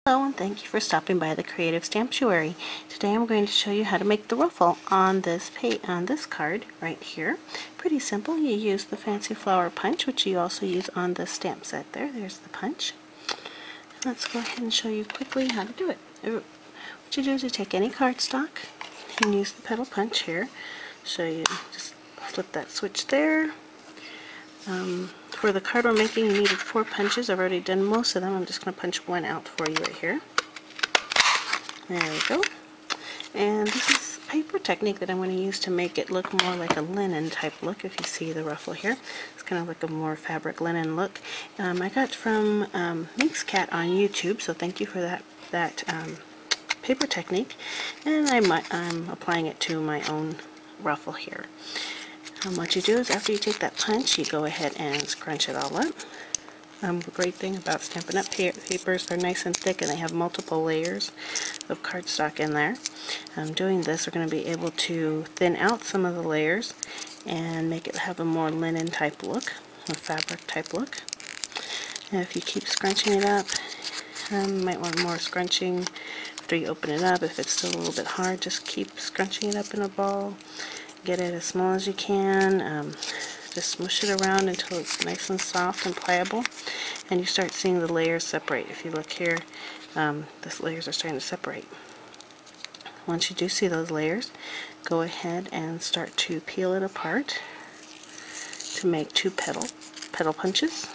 Hello and thank you for stopping by the Creative Stamptuary. Today I'm going to show you how to make the ruffle on this card right here. Pretty simple. You use the fancy flower punch, which you also use on the stamp set there. There's the punch. Let's go ahead and show you quickly how to do it. What you do is you take any cardstock and use the petal punch here. So you just flip that switch there. For the card we're making, you needed 4 punches. I've already done most of them. I'm just going to punch one out for you right here. There we go. And this is a paper technique that I'm going to use to make it look more like a linen type look. If you see the ruffle here, it's kind of like a more fabric linen look. I got from Minx Cat on YouTube, so thank you for that paper technique. And I'm applying it to my own ruffle here. What you do is after you take that punch, you go ahead and scrunch it all up. The great thing about Stampin' Up! Papers, they're nice and thick and they have multiple layers of cardstock in there. Doing this, we're going to be able to thin out some of the layers and make it have a more linen type look, a fabric type look. And if you keep scrunching it up, you might want more scrunching after you open it up. If it's still a little bit hard, just keep scrunching it up in a ball. Get it as small as you can. Just smush it around until it's nice and soft and pliable, and you start seeing the layers separate. If you look here, the layers are starting to separate. Once you do see those layers, go ahead and start to peel it apart to make 2 petal punches.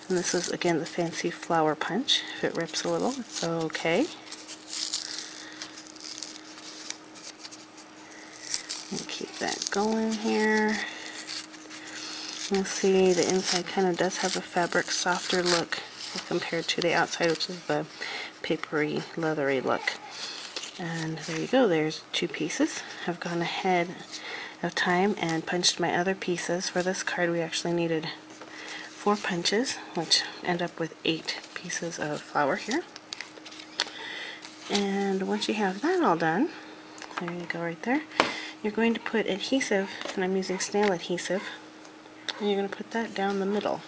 And this is again the fancy flower punch. If it rips a little, it's okay. And keep that going here. You'll see the inside kind of does have a fabric softer look compared to the outside, which is the papery, leathery look. And there you go, there's 2 pieces. I've gone ahead of time and punched my other pieces. For this card we actually needed 4 punches, which end up with 8 pieces of flower here. And once you have that all done, there you go right there, you're going to put adhesive, and I'm using snail adhesive, and you're going to put that down the middle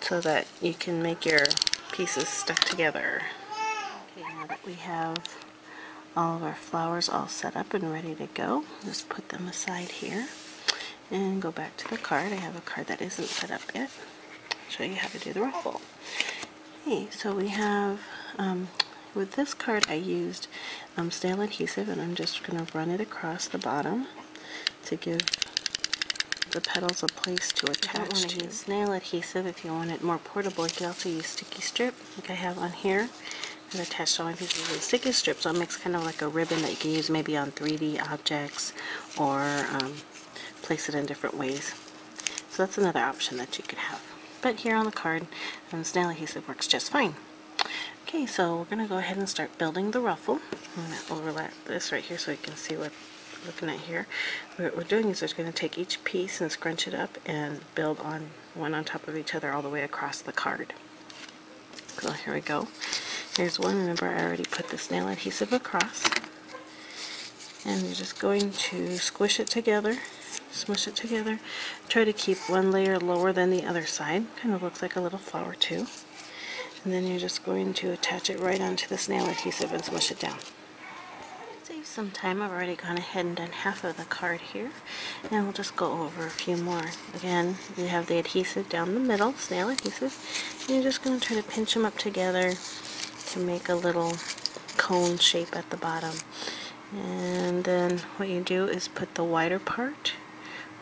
so that you can make your pieces stuck together. Okay, now that we have all of our flowers all set up and ready to go, just put them aside here and go back to the card. I have a card that isn't set up yet. I'll show you how to do the ruffle. Okay, so we have with this card I used snail adhesive, and I'm just going to run it across the bottom to give the petals a place to attach. You don't want to use snail adhesive. If you want it more portable, you can also use sticky strip like I have on here. I've attached all my pieces with sticky strip, so it makes kind of like a ribbon that you can use maybe on 3D objects or place it in different ways. So that's another option that you could have. But here on the card, snail adhesive works just fine. Okay, so we're going to go ahead and start building the ruffle. I'm going to overlap this right here so you can see what we're looking at here. What we're doing is we're going to take each piece and scrunch it up and build on one on top of each other all the way across the card. So here we go. Here's one. Remember, I already put the snail adhesive across. And you're just going to squish it together, smush it together. Try to keep one layer lower than the other side. Kind of looks like a little flower too. And then you're just going to attach it right onto the snail adhesive and smush it down. Save some time. I've already gone ahead and done half of the card here, and we'll just go over a few more. Again, you have the adhesive down the middle, snail adhesive, and you're just going to try to pinch them up together to make a little cone shape at the bottom. And then what you do is put the wider part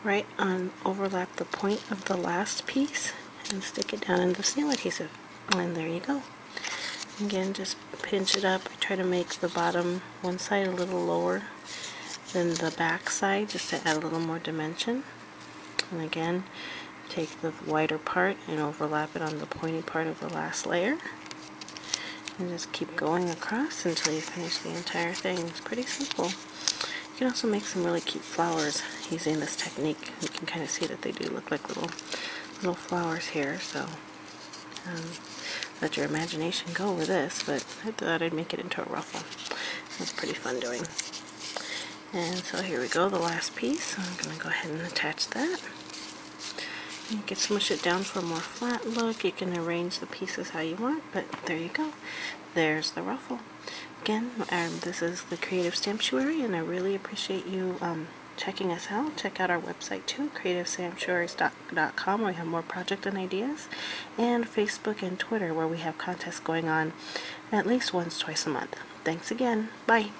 right on, overlap the point of the last piece, and stick it down in the snail adhesive. And there you go. Again, just pinch it up. Try to make the bottom one side a little lower than the back side, just to add a little more dimension. And again, take the wider part and overlap it on the pointy part of the last layer. And just keep going across until you finish the entire thing. It's pretty simple. You can also make some really cute flowers using this technique. You can kind of see that they do look like little flowers here. So let your imagination go with this, but I thought I'd make it into a ruffle. That's pretty fun doing. And so here we go, the last piece. I'm going to go ahead and attach that. You can smush it down for a more flat look. You can arrange the pieces how you want, but there you go. There's the ruffle. Again, this is the Creative Sanctuary, and I really appreciate you checking us out. Check out our website too, creativesanctuaries.com, where we have more project and ideas, and Facebook and Twitter, where we have contests going on at least once, twice a month. Thanks again. Bye.